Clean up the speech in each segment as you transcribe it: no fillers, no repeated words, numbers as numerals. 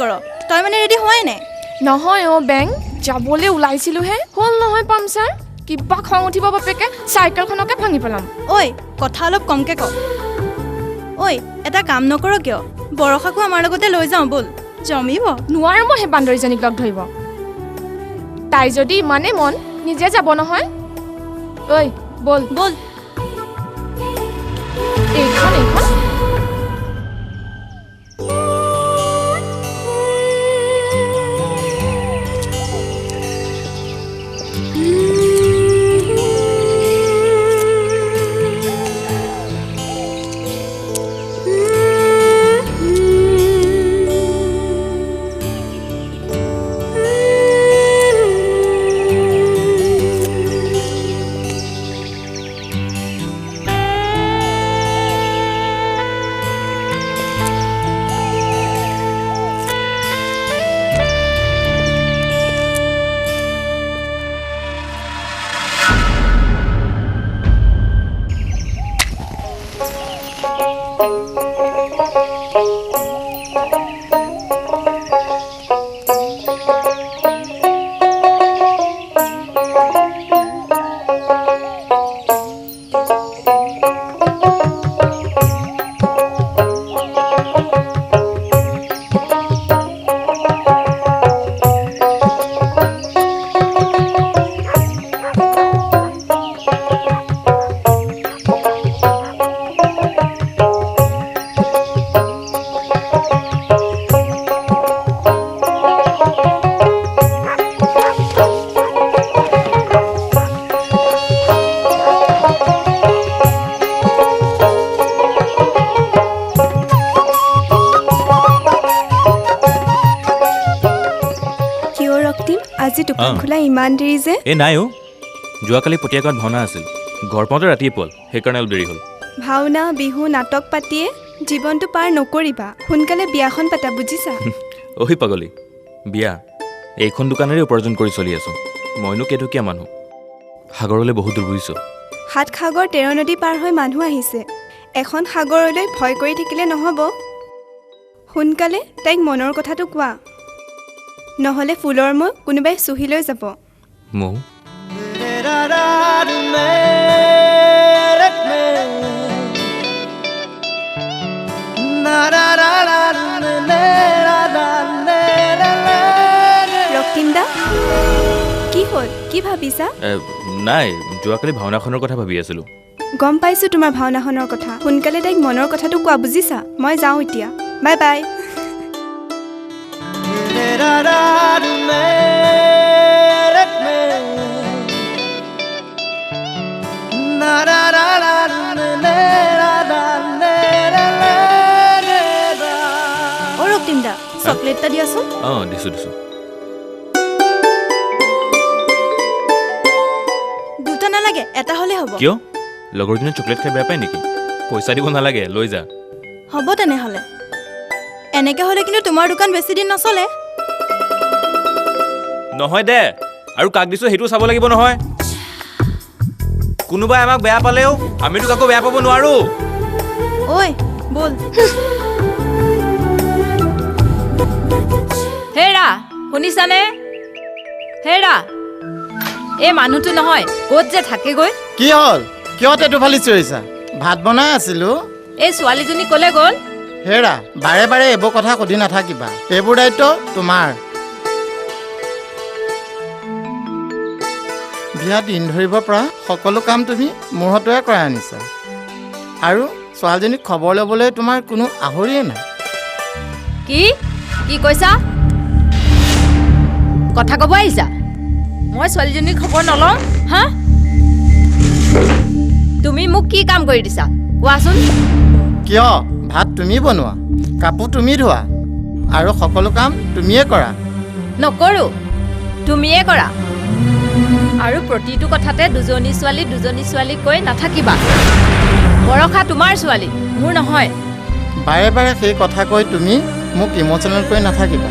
কৰ তই মানে ৰেডি হোৱাই নাই নহয় বেং যাবলৈ ওলাইছিলোহে হ'ল নহয় পামচাৰ কিবা খং উঠিব বাপেকে চাইকেলখনকে ভাঙি পেলাম ঐ কথা অলপ কমকে ক ঐ এটা কাম নকৰ কিয় বৰষাকো আমাৰ লগতে লৈ যাওঁ বল জমিব নোৱাৰো মই সেই বান্দৰীজনীক লগ ধৰিব তাই যদি ইমানে মন নিজে যাব নহয় ঐ বল বল এইখন আজি দোকান খোলা ইমান দেৰি যে এ নাই অ যোৱাকালি পটিয়াগাঁৱত ভাওনা আছিল ঘৰ পাওঁতে ৰাতিয়ে পল সেইকাৰণে অলপ দেৰি হ'ল ভাওনা বিহু নাটক পাতিয়ে জীৱনটো পাৰ নকৰিবা সোনকালে বিয়াখন পাতা বুজিছা ঐ পাগলী বিয়া এইখন দোকানেৰে উপাৰ্জন কৰি চলি আছো মইনো কেইটকীয়া মানুহ সাগৰলৈ বহুত দূৰ বুজিছো 7 সাগৰ 13 নদী পাৰ হৈ মানুহ আহিছে এখন সাগৰলৈ ভয় কৰি থাকিলে নহব সোনকালে তাইক মনৰ কথাটো কোৱা নহলে ফুলৰ মই কোনোবাই চুহি লৈ যাব মৌ ৰক্তিমদা কি হ'ল কি ভাবিছা নাই যোৱাকালি ভাওনাখনৰ কথা ভাবি আছিলো গম পাইছো তোমাৰ ভাওনাখনৰ কথা সোনকালে তাইক মনৰ কথাটো কোৱা বুজিছা মই যাওঁ এতিয়া বাই বাই চকলেট এটা দিয়াচোন দিছো দুটা নালাগে এটা হলে হ'ব কিয় লগৰজনে চকলেট খাই বেয়া পায় নেকি পইচা দিব নালাগে লৈ যা হ'ব তেনেহলে এনেকে হলে কিন্তু তোমাৰ দোকান বেছি দিন নচলে নহয় দে আৰু কাক দিছো সেইটো চাব লাগিব নহয় কোনোবাই আমাক বেয়া পালেও আমিতো কাকো বেয়া পাব নোৱাৰো ঐ বল হেৰা শুনিছানে হেৰা এই মানুহটো নহয় ক'ত যে থাকেগৈ কি হ'ল কিয় তেটো ফালি চিঞৰিছা ভাত বনাই আছিলো এই ছোৱালীজনী ক'লে গ'ল হেৰা বাৰে বাৰে এইবোৰ কথা সুধি নাথাকিবা এইবোৰ দায়িত্ব তোমাৰ বিয়া দিন ধৰিব পৰা সকলো কাম তুমি মোৰ হাতৰে কৰাই আনিছা আৰু ছোৱালীজনীক খবৰ ল'বলৈ তোমাৰ কোনো আহৰিয়ে নাই কি কৈছা কথা ক'ব আহিছা মই ছোৱালীজনীৰ খবৰ নলওঁ হা তুমি মোক কি কাম কৰি দিছা কোৱাচোন কিয় ভাত তুমি বনোৱা কাপোৰ তুমি ধোৱা আৰু সকলো কাম তুমিয়ে কৰা নকৰো তুমিয়ে কৰা আৰু প্ৰতিটো কথাতে দুজনী ছোৱালী কৈ নাথাকিবা বৰষা তোমাৰ ছোৱালী মোৰ নহয় বাৰে বাৰে সেই কথা কৈ তুমি মোক ইমোচনেল কৰি নাথাকিবা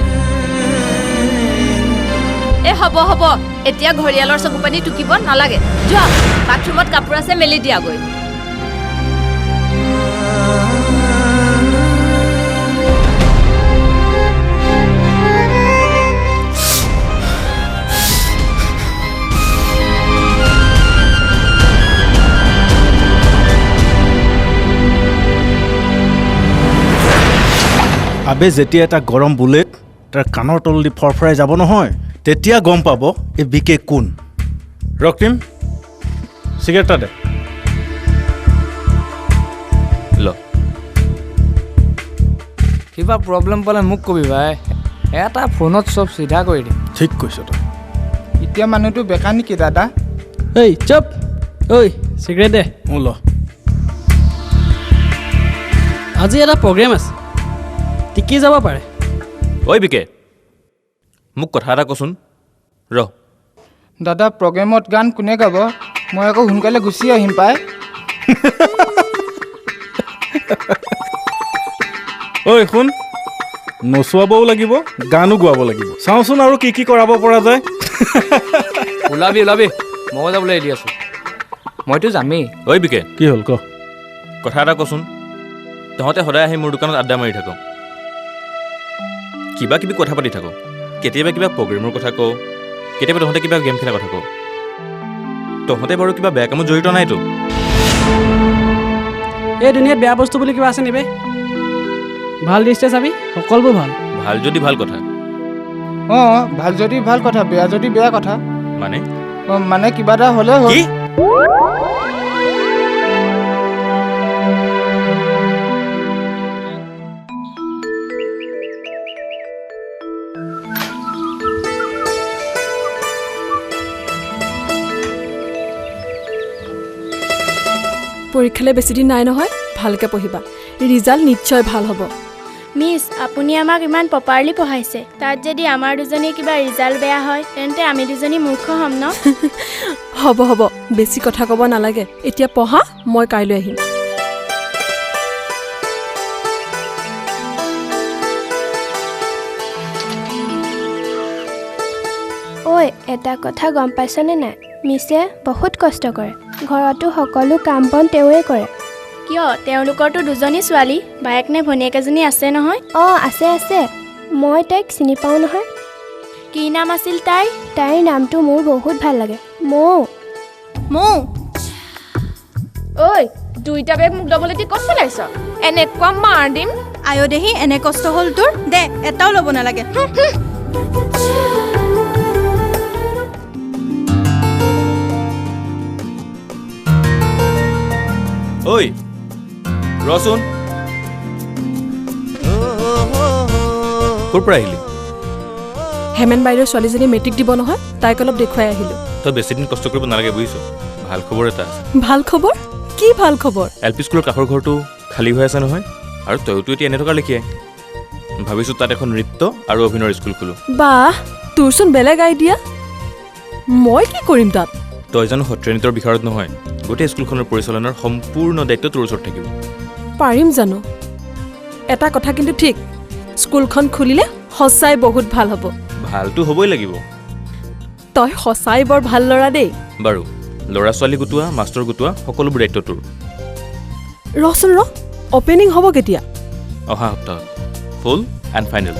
এ হ'ব এতিয়া ঘৰিয়ালৰ চকু পানী টুকিব নালাগে যোৱা বাথৰুমত কাপোৰ আছে মেলি দিয়াগৈ আবে যেতিয়া এটা গৰম বুলেট তাৰ কাণৰ তলদি ফৰফৰাই যাব নহয় তেতিয়া গম পাব এই বিকে কোন ৰক্তিম চিগাৰেট এটা দে ল কিবা প্ৰব্লেম পালে মোক কবি ভাই এটা ফোনত চব চিধা কৰি দিম ঠিক কৈছ তই এতিয়া মানুহটো বেকা নেকি দাদা ঐ চুপ ঐ চিগাৰেট দে ল আজি এটা প্ৰগ্ৰেম আছে টিকি যাব পাৰে ঐ বিকে মোক কথা এটা কচোন ৰ দাদা প্ৰগ্ৰেমত গান কোনে গাব মই আকৌ সোনকালে গুচি আহিম পাই ঐ শুন নচুৱাবও লাগিব গানো গোৱাব লাগিব চাওঁচোন আৰু কি কি কৰাব পৰা যায় ওলাবি ওলাবি ময়ো যাবলৈ ৰেডি আছোঁ মইতো যামেই ঐ বিকে কি হ'ল ক কথা এটা কচোন তহঁতে সদায় আহি মোৰ দোকানত আড্ডা মাৰি থাক কিবা কিবি কথা পাতি থাক কেতিয়াবা কিবা প্ৰগ্ৰেমৰ কথা কওঁ কেতিয়াবা তহঁতে কিবা গেম খেলা কথা কওঁ তহঁতে বাৰু কিবা বেয়া কামত জড়িত নাইতো এই দুনিয়াত বেয়া বস্তু বুলি কিবা আছে নিবে ভাল দৃষ্টিৰে চাবি সকলোবোৰ ভাল ভাল যদি ভাল কথা অঁ ভাল যদি ভাল কথা বেয়া যদি বেয়া কথা মানে মানে কিবা এটা হ'লে হ'ল কি পৰীক্ষালৈ বেছিদিন নাই নহয় ভালকৈ পঢ়িবা ৰিজাল্ট নিশ্চয় ভাল হ'ব মিছ আপুনি আমাক ইমান প্ৰপাৰলি পঢ়াইছে তাত যদি আমাৰ দুজনী কিবা ৰিজাল্ট বেয়া হয় তেন্তে আমি দুজনী মূৰ্খ হ'ম ন হ'ব হ'ব বেছি কথা ক'ব নালাগে এতিয়া পঢ়া মই কাইলৈ আহিম ঐ এটা কথা গম পাইছনে নাই মিছে বহুত কষ্ট কৰে ঘৰতো সকলো কাম বন তেওঁৱে কৰে কিয় তেওঁলোকৰতো দুজনী ছোৱালী বায়েক নে ভনীয়েক এজনী আছে নহয় অঁ আছে আছে মই তাইক চিনি পাওঁ নহয় কি নাম আছিল তাইৰ নামটো মোৰ বহুত ভাল লাগে মৌ ঐ দুইটা বেগ মোক ডবল এটি ক'ত পেলাইছ এনেকুৱা মাৰ দিম আয়ো দেহি এনে কষ্ট হ'ল তোৰ দে এটাও ল'ব নালাগে ঐ ৰচোন ক'ৰ পৰা আহিলি হেমেন বাইদেউৰ ছোৱালীজনী মেট্ৰিক দিব নহয় তাইক অলপ দেখুৱাই আহিলোঁ তই বেছিদিন কষ্ট কৰিব নালাগে বুজিছ ভাল খবৰ এটা আছে ভাল খবৰ কি ভাল খবৰ এল পি স্কুলৰ কাষৰ ঘৰটো খালী হৈ আছে নহয় আৰু তইতো এতিয়া এনে থকা লেখিয়াই ভাবিছোঁ তাত এখন নৃত্য আৰু অভিনয়ৰ স্কুল খোলোঁ বাহ তোৰচোন বেলেগ আইডিয়া মই কি কৰিম তাত তই জানো সত্ৰীয়া নৃত্যৰ বিষয়ত নহয় গোটেই স্কুলখনৰ পৰিচালনাৰ সম্পূৰ্ণ দায়িত্ব তোৰ ওচৰত থাকিব পাৰিম জানো এটা কথা কিন্তু ঠিক স্কুলখন খুলিলে সঁচাই বহুত ভাল হ'ব ভালটো হ'বই লাগিব তই সঁচাই বৰ ভাল ল'ৰা দেই বাৰু ল'ৰা ছোৱালী গোটোৱা মাষ্টৰ গোটোৱা সকলোবোৰ দায়িত্ব তোৰ ৰচোন অপেনিং হ'ব কেতিয়া অহা সপ্তাহত ফুল এণ্ড ফাইনেল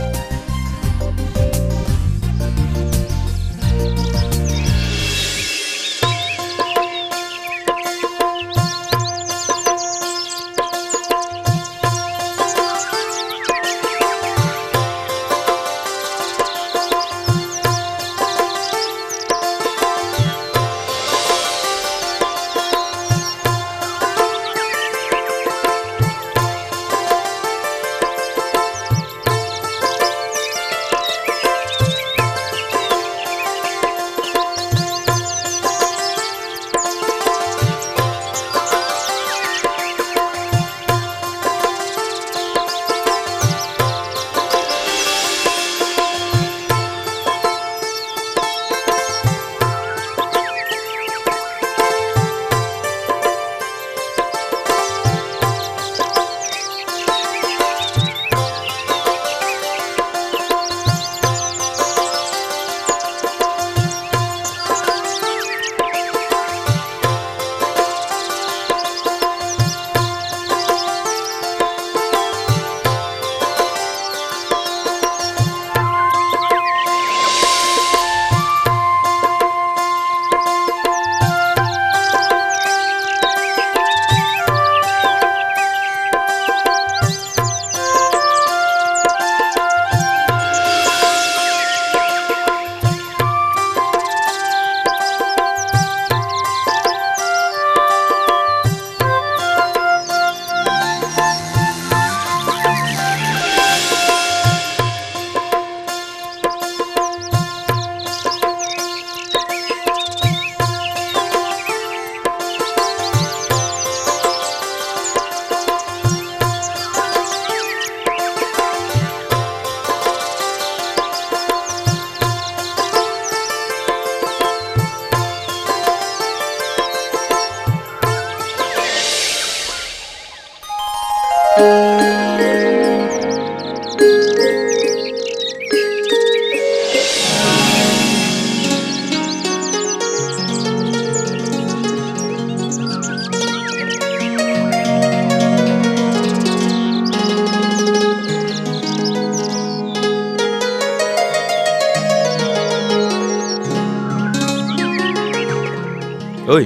ঐ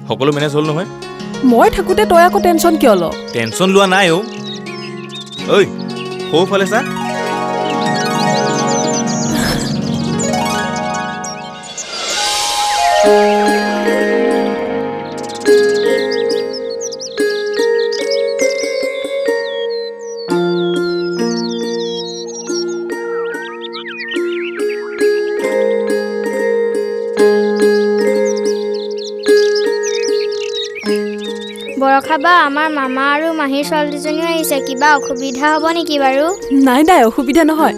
সকলো মেনেজ হ'ল নহয়? মই থাকোঁতে তই আকৌ টেনশ্যন কিয় ল? টেনশ্যন লোৱা নাই অ'। ঐ সৌফালে চা। বৰষা বা, আমাৰ মামা আৰু মাহীৰ ছোৱালীজনীও আহিছে। কিবা অসুবিধা হ'ব নেকি বাৰু? নাই নাই, অসুবিধা নহয়।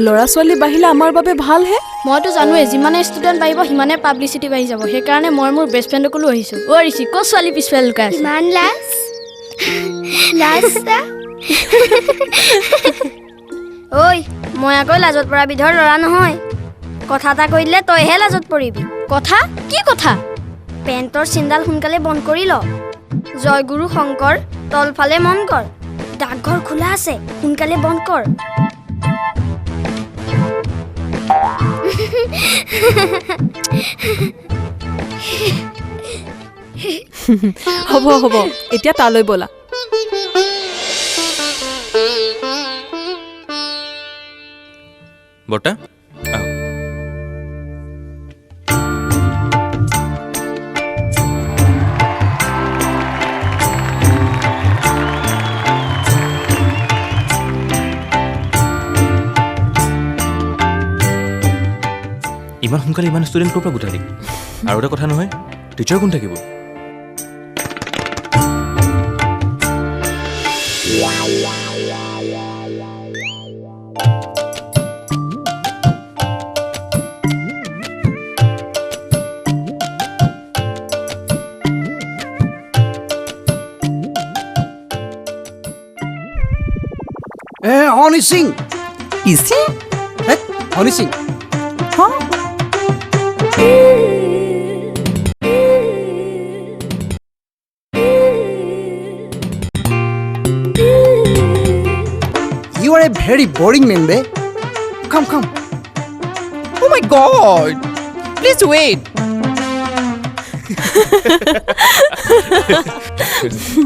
ল'ৰা ছোৱালী বাঢ়িলে আমাৰ বাবে ভালহে। মইতো জানোৱেই, যিমানে ষ্টুডেণ্ট বাঢ়িব সিমানে পাব্লিচিটি বাঢ়ি যাব। সেইকাৰণে মই মোৰ বেষ্ট ফ্ৰেণ্ডকো লৈ আহিছোঁ। অ' ঋষি, ক'ত ছোৱালী পিছফালে লুকাই আছে? ইমান লাজ ঐ, মই আকৌ লাজত পৰা বিধৰ ল'ৰা নহয়। কথা এটা কৈ দিলে তইহে লাজত পৰিবি। কথা? কি কথা? পেণ্টৰ চিনডাল সোনকালে বন্ধ কৰি ল। জয়গুৰু শংকৰ, তলফালে মন কৰ। ডাকঘৰ খোলা আছে, সোনকালে বন্ধ কৰ। হ'ব হ'ব, এতিয়া তালৈ ব'লা। বৰ্তা আহ। ইমান সোনকালে ইমান ষ্টুডেণ্ট ক'ৰ পৰা গোটালি? আৰু এটা কথা নহয়, টিচাৰ কোন থাকিব? হনি সিং ইসি Honey Singh You are a very boring man, be. Come. Oh my God! Please wait.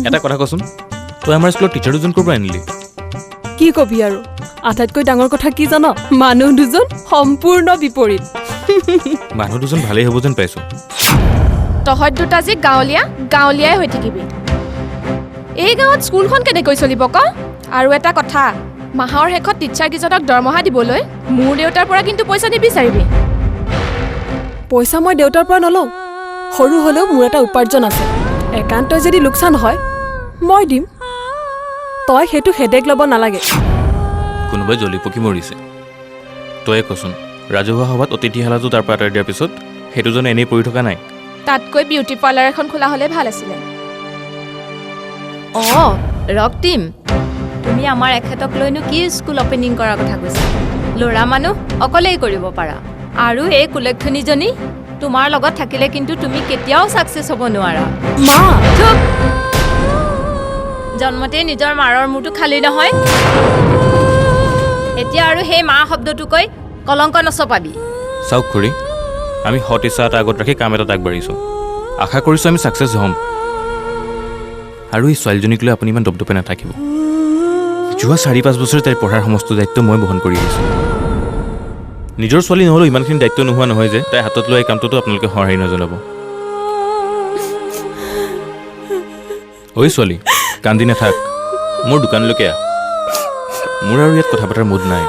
এটা কথা কচোন, তই আমাৰ স্কুলত টিচাৰ দুজন ক'ৰ পৰা আনিলি? কি কবি আৰু, আটাইতকৈ ডাঙৰ কথা কি জান? মানুহ দুজন সম্পূৰ্ণ বিপৰীত। মানুহ দুজন ভালেই হ'ব যেন পাইছোঁ। তহঁত দুটা যে গাঁৱলীয়াই হৈ থাকিবি। এই গাঁৱত স্কুলখন কেনেকৈ চলিব ক? আৰু এটা কথা, মাহৰ শেষত টিচাৰকেইজনক দৰমহা দিবলৈ মোৰ দেউতাৰ পৰা কিন্তু পইচা নিবিচাৰিবি। পইচা মই দেউতাৰ পৰা নলওঁ। সৰু হ'লেও মোৰ এটা উপাৰ্জন আছে। একান্তই যদি লোকচান হয় মই দিম। তই সেইটো হেডেক ল'ব নালাগে। কোনোবাই জ্বলি পকি মৰিছে। তয়ে কচোন, ৰাজহুৱা সভাত অতিথিশালাটো তাৰ পৰা আঁতৰাই দিয়াৰ পিছত সেইটোজন এনেই পৰি থকা নাই? তাতকৈ বিউটি পাৰ্লাৰ এখন খোলা হ'লে ভাল আছিলে। অঁ ৰক্তিম, তুমি আমাৰ এখেতক লৈনো কি স্কুল অপেনিং কৰাৰ কথা কৈছা? ল'ৰা মানুহ অকলেই কৰিব পাৰা। আৰু এই কুলক্ষণীজনী তোমাৰ লগত থাকিলে কিন্তু তুমি কেতিয়াও ছাকচেছ হ'ব নোৱাৰা। মা, চুপ! জন্মতেই নিজৰ মাৰৰ মূৰটো খালী নহয়। এতিয়া আৰু সেই মা শব্দটো কৈ কলংক নচপাবি। চাওক খুৰী, আমি সৎ ইচ্ছা এটা আগত ৰাখি কাম এটাত আগবাঢ়িছোঁ। আশা কৰিছোঁ আমি ছাকচেছ হ'ম। আৰু এই ছোৱালীজনীক লৈ আপুনি ইমান দপদপে নাথাকিব। যোৱা 4-5 বছৰ তাইৰ পঢ়াৰ সমস্ত দায়িত্ব মই বহন কৰি আহিছোঁ। নিজৰ ছোৱালী নহ'লেও ইমানখিনি দায়িত্ব নোহোৱা নহয় যে তাই হাতত লোৱা এই কামটোতো আপোনালোকে সঁহাৰি নজনাব। ঐ ছোৱালী, কান্দি নাথাক, মোৰ দোকানলৈকে আহ। মোৰ আৰু ইয়াত কথা পতাৰ মুড নাই।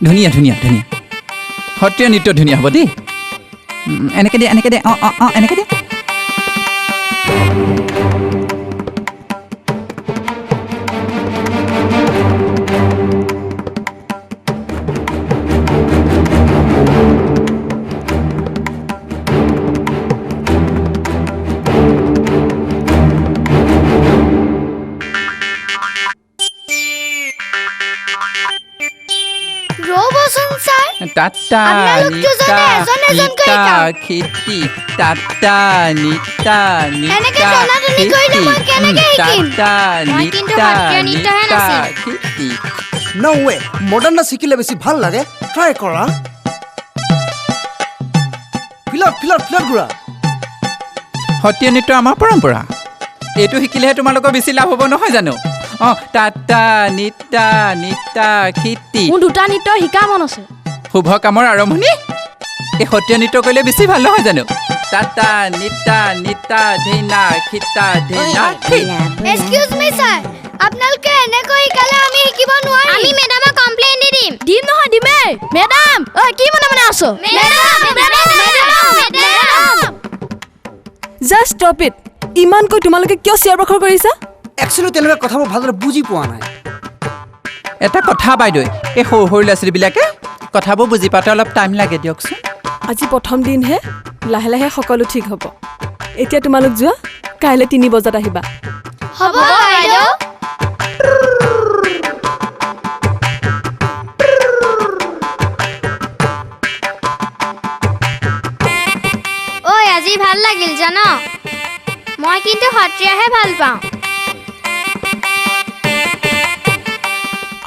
ধুনীয়া ধুনীয়া ধুনীয়া সত্ৰীয়া নৃত্য ধুনীয়া হ'ব দেই এনেকৈ দে এনেকৈ দে অঁ অঁ অঁ এনেকৈ দে ৰ'বচোন ছাৰ টাটা আপোনালোক দুজনে এজন এজনকৈ গাওক। খেতি টাটা নিতা এনেকে টনাটনি কৰিলে মই কেনেকে শিকিম? মই কিন্তু সত্ৰীয়া নৃত্যহে নাচিম। খেতি ন ৱে মডাৰ্ণ ডান্স শিকিলে বেছি ভাল লাগে ট্ৰাই কৰা ফিলত ফিলত ফিলত ঘূৰা সত্ৰীয়া নৃত্য আমাৰ পৰম্পৰা এইটো শিকিলেহে তোমালোকৰ বেছি লাভ হ'ব নহয় জানো অঁ টাটা নিতা নিতা খেতি মোৰ দুটা নৃত্য শিকা মন আছে শুভ কামৰ আৰম্ভণি এই সত্ৰীয়া নৃত্য কৰিলে বেছি ভাল নহয় জানো টাটা নিতা নিতা ধেনা খিতা ধেনা এক্সকিউজ মি ছাৰ আপোনালোকে এনেকৈ শিকালে আমি শিকিব নোৱাৰিম আমি মেডামক কমপ্লেইন দি দিম দিম নহয় দিমেই মেডাম ঐ কি মনে মনে আছো জাষ্ট ষ্টপ ইট ইমানকৈ তোমালোকে কিয় চিঞৰ বাখৰ কৰিছা একচুৱেলি তেওঁলোকে কথাবোৰ ভালদৰে বুজি পোৱা নাই এটা কথা বাইদেউ এই সৰু সৰু ল'ৰা ছোৱালীবিলাকে কথাবোৰ বুজি পাওঁতে অলপ টাইম লাগে দিয়কচোন আজি প্ৰথম দিনহে লাহে লাহে সকলো ঠিক হ'ব এতিয়া তোমালোক যোৱা কাইলৈ 3 বজাত আহিবা হ'ব বাইদেউ ঐ আজি ভাল লাগিল জান মই কিন্তু সত্ৰীয়াহে ভাল পাওঁ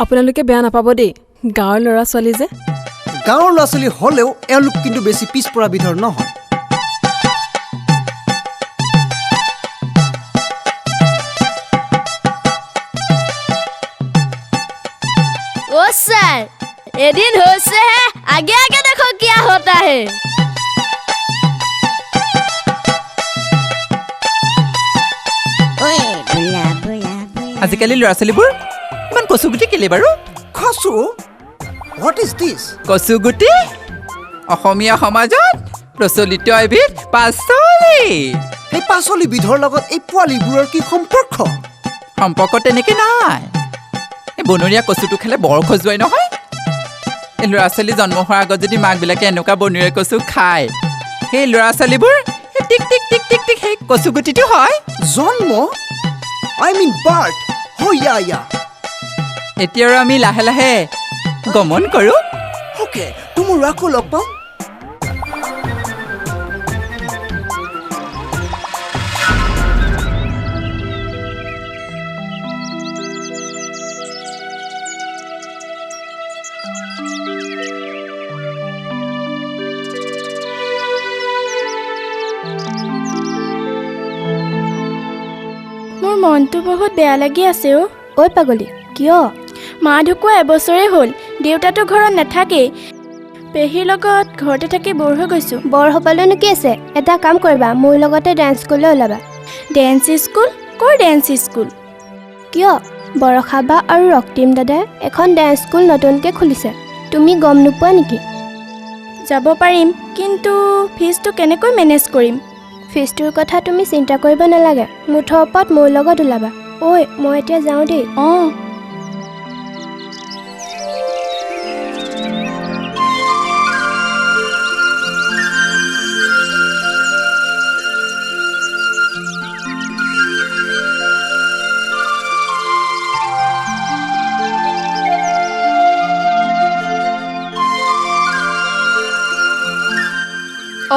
আপোনালোকে বেয়া নাপাব দেই গাঁৱৰ ল'ৰা ছোৱালী যে গাঁৱৰ ল'ৰা ছোৱালী হ'লেও এওঁলোক কিন্তু বেছি পিছপৰা বিধৰ নহয় ओ सर एदिन होसे है आगे आगे देखो क्या होता है আজিকালি ল'ৰা ছোৱালীবোৰ ইমান কচুগুটি কেলে বাৰু খচু হোৱাট ইজ দিছ কচুগুটি অসমীয়া সমাজত প্ৰচলিত এবিধ পাচলি সেই পাচলি বিধৰ লগত এই পোৱালিবোৰৰ কি সম্পৰ্ক সম্পৰ্ক তেনেকৈ নাই এই বনৰীয়া কচুটো খালে বৰ খজুৱাই নহয় এই ল'ৰা ছোৱালী জন্ম হোৱাৰ আগত যদি মাকবিলাকে এনেকুৱা বনৰীয়া কচু খায় সেই ল'ৰা ছোৱালীবোৰ সেই টিক টিক টিক টিক টিক সেই কচুগুটিটো হয় জন্ম আই মিন বাৰ্থ ইয়া ইয়া এতিয়া আৰু আমি লাহে লাহে গমন কৰোঁ অ'কে তোমাৰ আকৌ লগ পাম মোৰ মনটো বহুত বেয়া লাগি আছে ঐ পাগলী কিয় মা ঢুকুৱা এবছৰে হ'ল দেউতাটো ঘৰত নাথাকেই পেহীৰ লগত ঘৰতে থাকি বৰ হৈ গৈছোঁ বৰ হ'বলৈনো কি আছে এটা কাম কৰিবা মোৰ লগতে ডান্স স্কুললৈ ওলাবা ডেন্স স্কুল ক'ৰ ডেন্স স্কুল কিয় বৰষা বা আৰু ৰক্তিম দাদাই এখন ডেন্স স্কুল নতুনকৈ খুলিছে তুমি গম নোপোৱা নেকি যাব পাৰিম কিন্তু ফিজটো কেনেকৈ মেনেজ কৰিম ফিজটোৰ কথা তুমি চিন্তা কৰিব নালাগে মুঠৰ ওপৰত মোৰ লগত ওলাবা ঐ মই এতিয়া যাওঁ দেই অঁ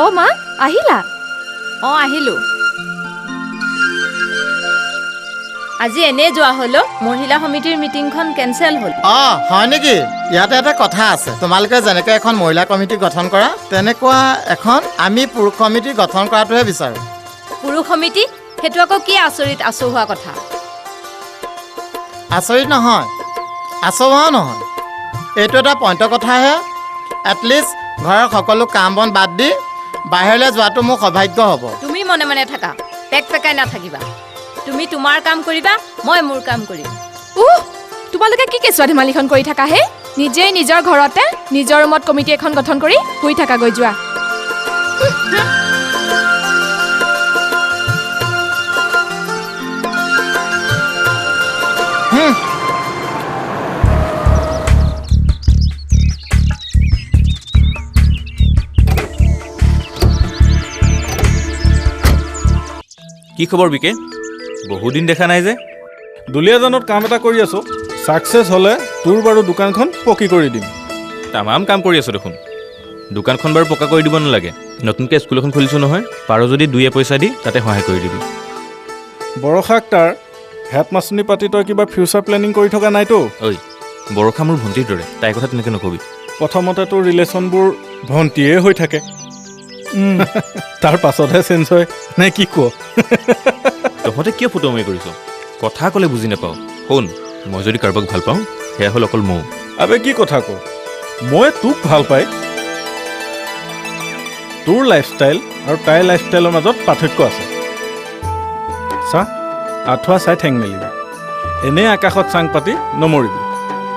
অ মা আহিলা অঁ আহিলোঁ আজি এনেই যোৱা হ'লো মহিলা সমিতিৰ মিটিংখন কেঞ্চেল হ'ল অঁ হয় নেকি ইয়াতে এটা কথা আছে তোমালোকে যেনেকৈ এখন মহিলা কমিটি গঠন কৰা তেনেকুৱা এখন আমি পুৰুষ কমিটি গঠন কৰাটোহে বিচাৰোঁ পুৰুষ সমিতি সেইটো আকৌ কি আচৰিত আচহুৱা কথা আচৰিত নহয় আচহুৱাও নহয় এইটো এটা পইণ্টৰ কথাহে এটলিষ্ট ঘৰৰ সকলো কাম বন বাদ দি বাহিৰলৈ যোৱাটো মোৰ সৌভাগ্য হ'ব তুমি মনে মনে থাকা পেক পেকাই নাথাকিবা তুমি তোমাৰ কাম কৰিবা মই মোৰ কাম কৰিম তোমালোকে কি কেঁচুৱা ধেমালিখন কৰি থাকা হে নিজেই নিজৰ ঘৰতে নিজৰ ৰুমত কমিটি এখন গঠন কৰি শুই থাকাগৈ যোৱা কি খবৰ বিকে বহুদিন দেখা নাই যে দুলীয়াজানত কাম এটা কৰি আছোঁ ছাকচেছ হ'লে তোৰ বাৰু দোকানখন পকী কৰি দিম তামাম কাম কৰি আছোঁ দেখোন দোকানখন বাৰু পকা কৰি দিব নালাগে নতুনকৈ স্কুল এখন খুলিছোঁ নহয় পাৰ যদি 2 পইচা দি তাতে সহায় কৰি দিবি বৰষাক তাৰ হেডমাষ্টনি পাতি তই কিবা ফিউচাৰ প্লেনিং কৰি থকা নাইতো ঐ বৰষা মোৰ ভণ্টিৰ দৰে তাইৰ কথা তেনেকৈ নকবি প্ৰথমতে তোৰ ৰিলেশ্যনবোৰ ভণ্টিয়ে হৈ থাকে তাৰ পাছতহে চেঞ্জ হয় নে কি ক তহঁতে কিয় ফুটুৱামি কৰিছ কথা ক'লে বুজি নাপাওঁ শুন মই যদি কাৰোবাক ভাল পাওঁ সেয়া হ'ল অকল মৌ আবে কি কথা ক মই তোক ভাল পাই তোৰ লাইফষ্টাইল আৰু তাইৰ লাইফষ্টাইলৰ মাজত পাৰ্থক্য আছে চা আঁঠুৱা চাই ঠেং মেলিবি এনেই আকাশত চাং পাতি নমৰিবি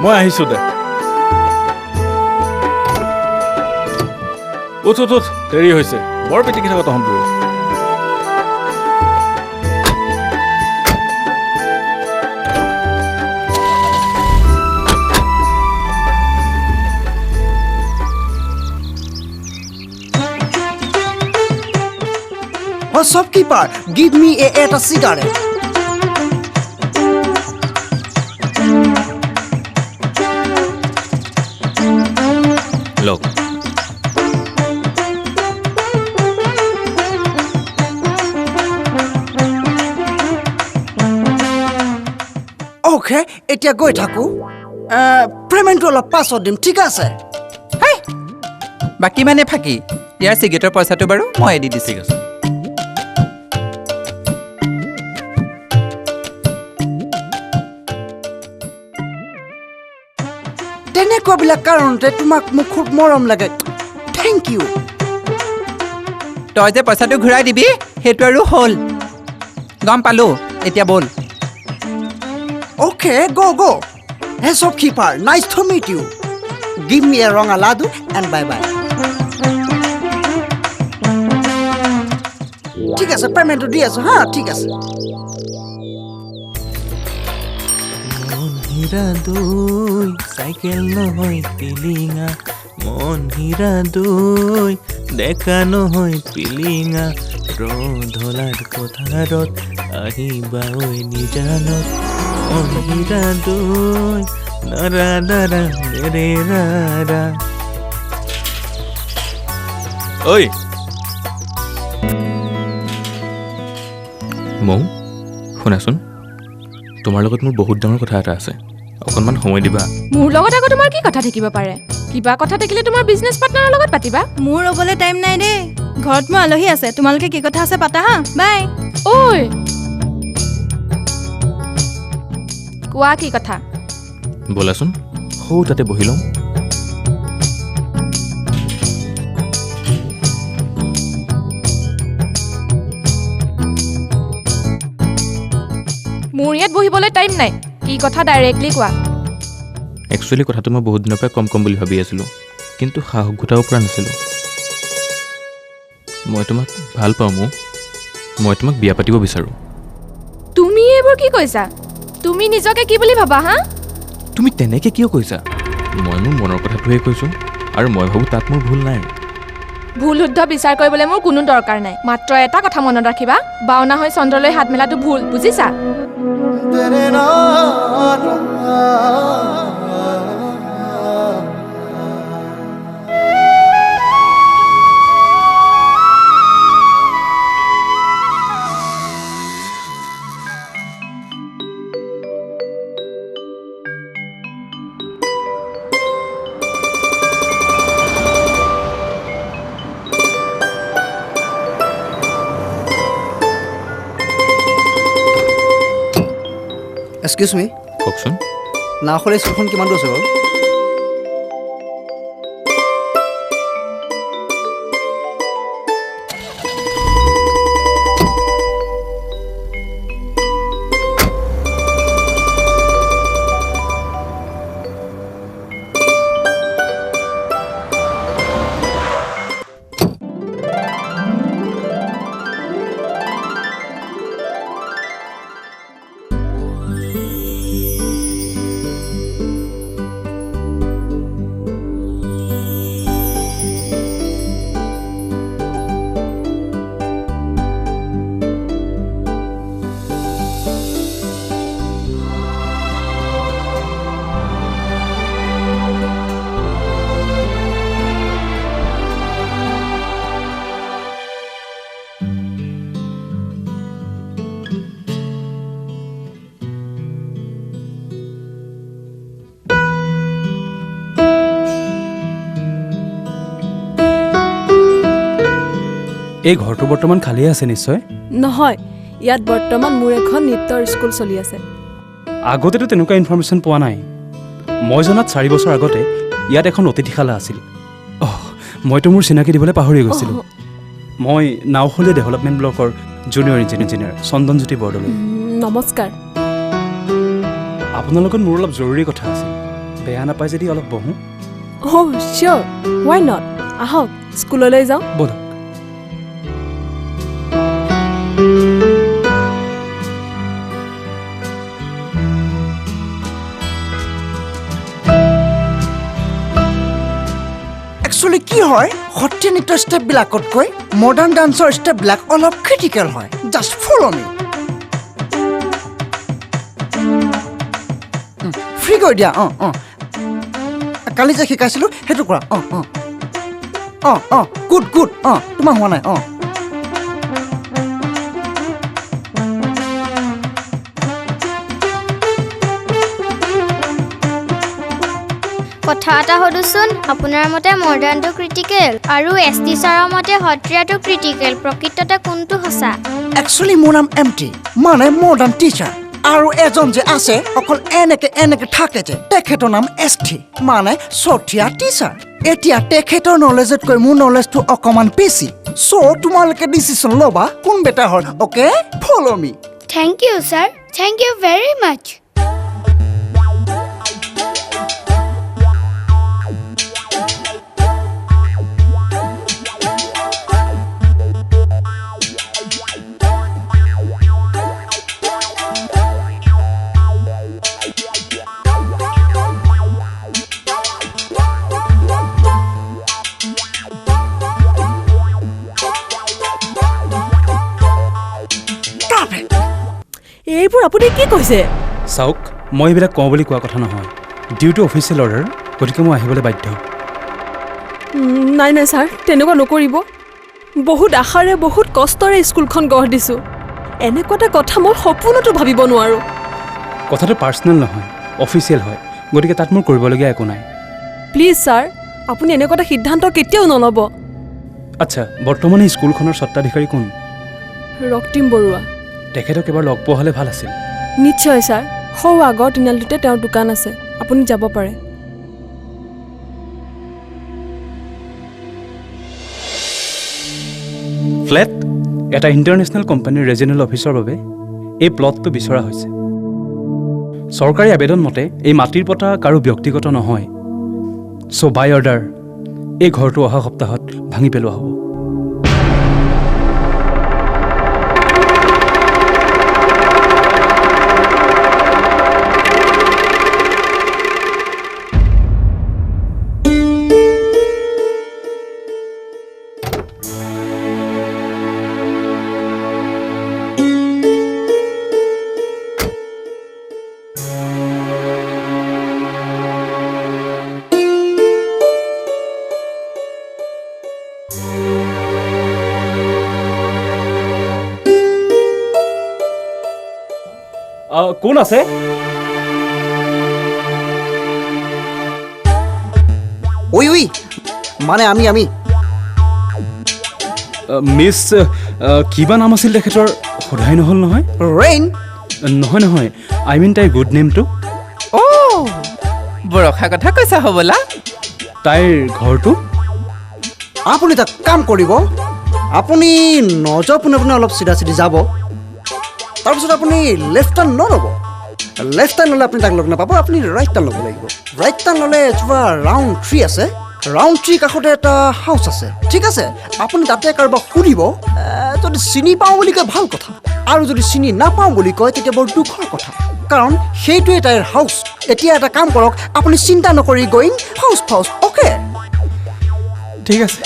মই আহিছোঁ দে উঠ দেৰি হৈছে বৰ পিটিকি থাক তহঁতবোৰ Oh, shopkeeper, give me a cigarette. লওক Okay, এতিয়া গৈ থাকোঁ পে'মেণ্টটো অলপ পাছত দিম ঠিক আছে বাকী মানে ফাঁকি ইয়াৰ চিগেটৰ পইচাটো বাৰু মই দি দিছোঁ ঠিক আছে তেনেকুৱাবিলাক কাৰণতে তোমাক মোক খুব মৰম লাগে থেংক ইউ তই যে পইচাটো ঘূৰাই দিবি সেইটো আৰু হ'ল গম পালোঁ এতিয়া ব'ল Okay, go. Hey, shopkeeper, nice to meet you. Give me a ronga ladu and bye-bye. ঠিক আছে পেমেন্টটো দি আছো হা ঠিক আছে মন হীৰা দৈ চাইকেল নহয় পিলিঙা মন হীৰা দৈ দেখা নহয় পিলিঙা ৰধলাৰ পথাৰত আহিবা ঐ নিজানত মন হীৰা দৈ নাৰা দাৰা ৰে ৰাৰা ঐ মৌ শুনাচোন তোমাৰ লগত মোৰ বহুত ডাঙৰ কথা এটা আছে অকণমান সময় দিবা মোৰ লগত আকৌ তোমাৰ কি কথা থাকিব পাৰে কিবা কথা থাকিলে তোমাৰ বিজনেছ পাৰ্টনাৰৰ লগত পাতিবা মোৰ ৰ'বলৈ টাইম নাই দেই ঘৰত মোৰ আলহী আছে তোমালোকে কি কথা আছে পাতা হা বাই ঐ কোৱা কি কথা ব'লাচোন সৌ তাতে বহি লওঁ মোৰ ইয়াত বহিবলৈ টাইম নাই কি কথা ডাইৰেক্টলি কোৱা একচুৱেলি কথাটো মই বহুত দিনৰ পৰা কম বুলি ভাবি আছিলোঁ কিন্তু সাহস গোটাব পৰা নাছিলোঁ মই তোমাক ভাল পাওঁ মই তোমাক বিয়া পাতিব বিচাৰোঁ তুমি এইবোৰ কি কৈছা তুমি নিজকে কি বুলি ভাবা হা তুমি তেনেকৈ কিয় কৈছা মই মোৰ মনৰ কথাটোহে কৈছোঁ আৰু মই ভাবোঁ তাত মোৰ ভুল নাই ভুল শুদ্ধ বিচাৰ কৰিবলৈ মোৰ কোনো দৰকাৰ নাই মাত্ৰ এটা কথা মনত ৰাখিবা বাওনা হৈ চন্দ্ৰলৈ হাত মেলাটো ভুল বুজিছা এক্সকিউজ মি কওকচোন নাওখলে স্কুলখন কিমান দূৰ আছে বাৰু এই ঘৰটো বৰ্তমান খালী আছে নিশ্চয়? নহয়, ইয়াত বৰ্তমান মোৰ এখন নৃত্যৰ স্কুল চলি আছে। আগতেতো তেনেকুৱা ইনফৰ্মেশ্যন পোৱা নাই। মই জনাত 4 বছৰ আগতে ইয়াত এখন অতিথিশালা আছিল। মইতো মোৰ চিনাকি দিবলৈ পাহৰি গৈছিলোঁ। মই নাওখলীয়া ডেভেলপমেণ্ট ব্লকৰ জুনিয়ৰ ইঞ্জিনিয়াৰ চন্দনজ্যোতি বৰদলৈ। নমস্কাৰ। আপোনাৰ লগত মোৰ অলপ জৰুৰী কথা আছিল, বেয়া নাপায় যদি অলপ বহোঁ। চিয়'ৰ, ৱাই নট। আহক স্কুললৈ যাওঁ। ব'লক। একচুৱেলি কি হয়, সত্ৰীয়া নৃত্যৰ ষ্টেপবিলাকতকৈ মডাৰ্ণ ডান্সৰ ষ্টেপবিলাক অলপ ক্ৰিটিকেল হয়। জাষ্ট ফ'ল' মি। ফ্ৰী কৰি দিয়া। কালি যে শিকাইছিলোঁ সেইটো কৰা। Good good. তোমাৰ হোৱা নাই। কথা এটা সুধোচোন, আপোনাৰ মতে মডাৰ্ণটো ক্ৰিটিকেল আৰু ST ছাৰৰ মতে সত্ৰীয়াটো ক্ৰিটিকেল, প্ৰকৃততে কোনটো সঁচা? একচুৱেলি মোৰ নাম MT, মানে মডাৰ্ণ টিচাৰ। আৰু এজন যে আছে অকল এনেকে থাকে যে, তেখেতৰ নাম ST, মানে সত্ৰীয়া টিচাৰ। এতিয়া তেখেতৰ নলেজতকৈ মোৰ নলেজটো অকণমান বেছি। চ' তোমালোকে ডিচিশ্যন ল'বা কোন বেটাৰ হয়। Okay, follow' me. Thank you sir, thank you very much. এইবোৰ আপুনি কি কৈছে? চাওক, মই এইবিলাক কওঁ বুলি কোৱা কথা নহয়। ডিউটি অফিচিয়েল অৰ্ডাৰ, গতিকে মই আহিবলৈ বাধ্য। নাই ছাৰ, তেনেকুৱা নকৰিব। বহুত আশাৰে বহুত কষ্টৰে স্কুলখন গঢ় দিছোঁ। এনেকুৱা এটা কথা মই সপোনতো ভাবিব নোৱাৰোঁ। কথাটো পাৰ্চনেল নহয়, অফিচিয়েল হয়, গতিকে তাত মোৰ কৰিবলগীয়া একো নাই। প্লিজ ছাৰ, আপুনি এনেকুৱা এটা সিদ্ধান্ত কেতিয়াও নল'ব। আচ্ছা, বৰ্তমান এই স্কুলখনৰ স্বত্বাধিকাৰী কোন? ৰক্তিম বৰুৱা। তেখেতক এবাৰ লগ পোৱা হ'লে ভাল আছিল। নিশ্চয় ছাৰ, সৌ আগৰ তিনিআলিটোতে তেওঁৰ দোকান আছে, আপুনি যাব পাৰে। ফ্লেট এটা ইণ্টাৰনেশ্যনেল কোম্পানীৰ ৰিজনেল অফিচৰ বাবে এই প্লটটো বিচৰা হৈছে। চৰকাৰী আবেদন মতে এই মাটিৰ পটা কাৰো ব্যক্তিগত নহয়। চ' বাই অৰ্ডাৰ এই ঘৰটো অহা সপ্তাহত ভাঙি পেলোৱা হ'ব। কোন আছে? ওই মানে আমি মিছ কিবা নাম আছিল তেখেতৰ? সোধাই নহ'ল নহয়। ৰেইন? নহয়, আই মিন তাইৰ গুড নেমটো। বৰষা কথা কৈছা হ'বলা। তাইৰ ঘৰটো? আপুনি এটা কাম কৰিব, আপুনি নযোৱা পোনে অলপ চিধা যাব, তাৰপিছত আপুনি লেফ্ট টাৰ্ণ নল'ব। লেফ্ট টাৰ্ণ ল'লে আপুনি তাক লগ নাপাব, আপুনি ৰাইট টাৰ্ণ ল'ব লাগিব। ৰাইট টাৰ্ণ ল'লে কিবা ৰাউণ্ড 3 আছে, ৰাউণ্ড 3 কাষতে এটা হাউচ আছে, ঠিক আছে? আপুনি তাতে কাৰোবাক সুধিব, যদি চিনি পাওঁ বুলি কয় ভাল কথা, আৰু যদি চিনি নাপাওঁ বুলি কয় তেতিয়া বৰ দুখৰ কথা, কাৰণ সেইটোৱে তাইৰ হাউচ। এতিয়া এটা কাম কৰক, আপুনি চিন্তা নকৰি গ'ইং হাউচ ফাউচ। অ'কে, ঠিক আছে।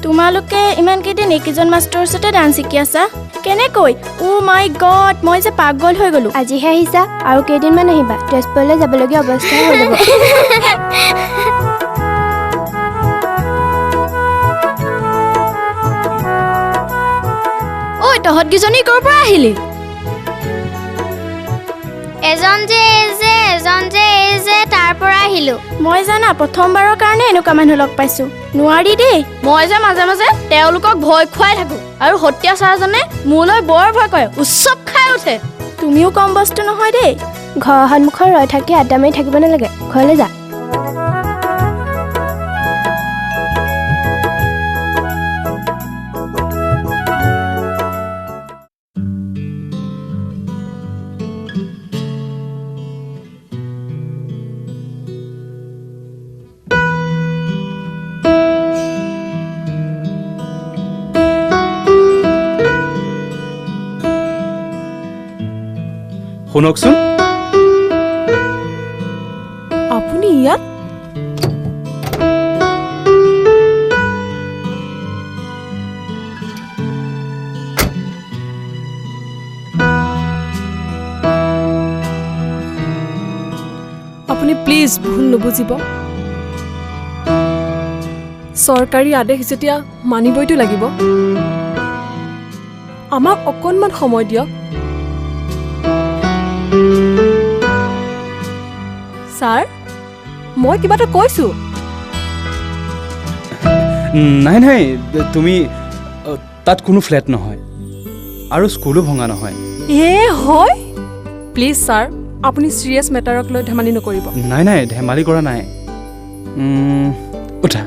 তোমালোকে ইমান কেইদিন এইকেইজন মাষ্টৰৰ ওচৰতে ডান্স শিকি আছা, কেনেকৈ? অ' মাই গড, মই যে পাগল হৈ গ'লো। আজিহে আহিছা, আৰু কেইদিনমান আহিবা, তেজপুৰলৈ যাবলগীয়া অৱস্থা হৈ যাব। ঐ, তহঁতকেইজনী ক'ৰ পৰা আহিলি? এজন যে তাৰ পৰা আহিলো। মই জানা প্ৰথমবাৰৰ কাৰণে এনেকুৱা মানুহ লগ পাইছো। নোৱাৰি দেই। মই যে মাজে মাজে তেওঁলোকক ভয় খুৱাই থাকো, আৰু সত্যাচাৰজনে মোলৈ বৰ ভয় কৰে, উৎসৱ খাই উঠে। তুমিও কম বস্তু নহয় দেই। ঘৰৰ সন্মুখত ৰৈ থাকি আড্ডা মাৰি থাকিব নালাগে, ঘৰলৈ যা। শুনকচোন, আপুনি ইয়াত? আপুনি প্লিজ ভুল নুবুজিব। চৰকাৰী আদেশ যেতিয়া মানিবইতো লাগিব। আমাক অকণমান সময় দিয়ক। ছাৰ, মই কিবা এটা কৈছোঁ। নাই নাই, তুমি তাত কোনো ফ্লেট নহয়, আৰু স্কুলো ভঙা নহয়। হয়? প্লিজ ছাৰ, আপুনি চিৰিয়াছ মেটাৰক লৈ ধেমালি নকৰিব। নাই নাই, ধেমালি কৰা নাই। উঠা।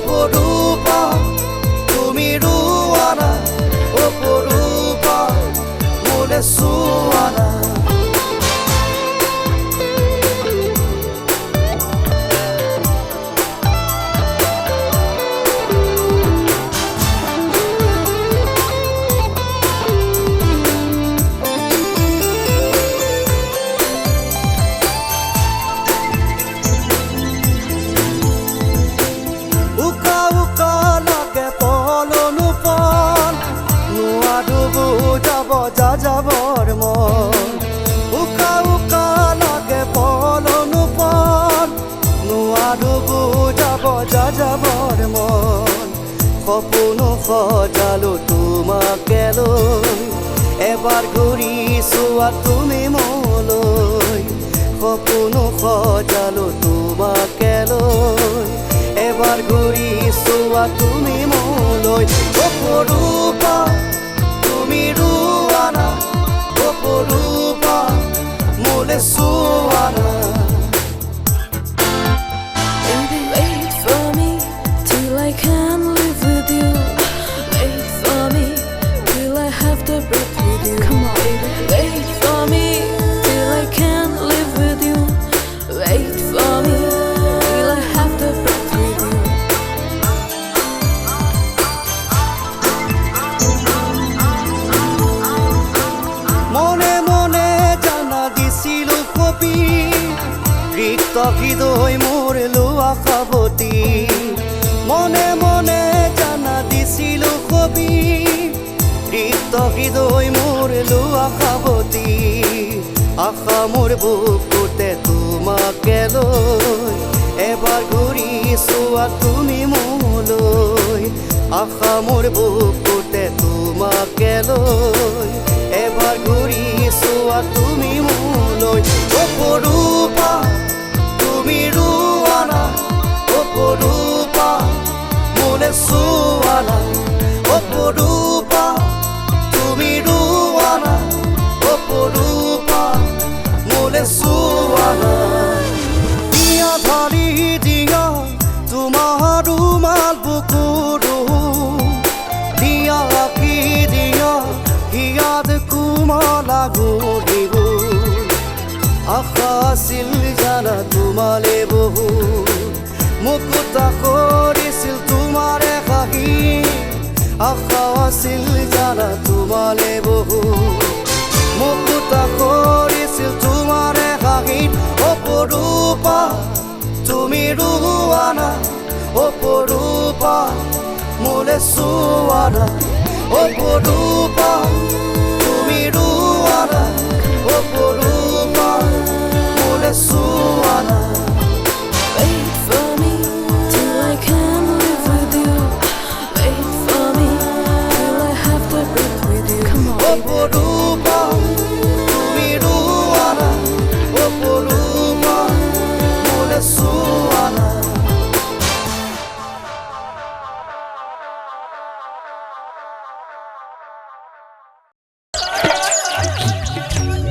অপৰূপা তুমি ৰোৱানা অপৰূপা মোলে চোৱানা যাবৰ মন উকা উকা লাগে পলনু পন নোৱাৰো বুজাব যাবৰ মন সপোনো সজালো তোমাকে লৈ এবাৰ ঘূৰি চোৱা তুমি মোলৈ সপোনো সজালো তোমাকে লৈ এবাৰ ঘূৰি চোৱা তুমি মোলৈ অপৰূপা তুমি ৰোৱানা অপৰূপা মোলে চোৱানা Wait for me till I can live with you. Wait for me till I have the breath with you. Come on, baby. Wait for me till I can live with you. Wait for me till I have the breath with you. মনে মনে জানা দিছিলো কবি ৰিক্ত হৃদয় মোৰ লোৱা সাৱতি মনে মনে জানা দিছিলো কবি ৰিক্ত হৃদয় মোৰ লোৱা সাৱতি আশা মোৰ বুকুতে তোমাকে লৈ এবাৰ ঘূৰি চোৱা তুমি মোলৈ আশা মোৰ বুকুতে তোমাকে লৈ এবাৰ ঘূৰি চোৱা তুমি মোলৈ অপৰূপা তুমি ৰোৱানা অপৰূপা মোলে চোৱানা অপৰূপা তুমি ৰোৱানা অপৰূপা মোলে চোৱানা দিয়া ধৰি দিয়া তোমাৰ ৰুমাল বুকুৰো দিয়া কি দিয়া হিয়াদ কুমলা ঘূৰিব আশা আছিল জানা তোমালে বহু মুকুতা কৰিছিল তোমাৰে হাঁহি আশা আছিল জানা তোমালে বহু মুকুতা কৰিছিল তোমাৰে হাঁহি অপৰূপা তুমি ৰোৱানা অপৰূপা মোলে চোৱানা অপৰূপা তুমি ৰোৱানা অপৰূপা মোলে চোৱানা Wait for me till I can live with you. Wait for me till I have the breath with you. Come on, অপৰূপা তুমি ৰোৱানা অপৰূপা মোলে চোৱানা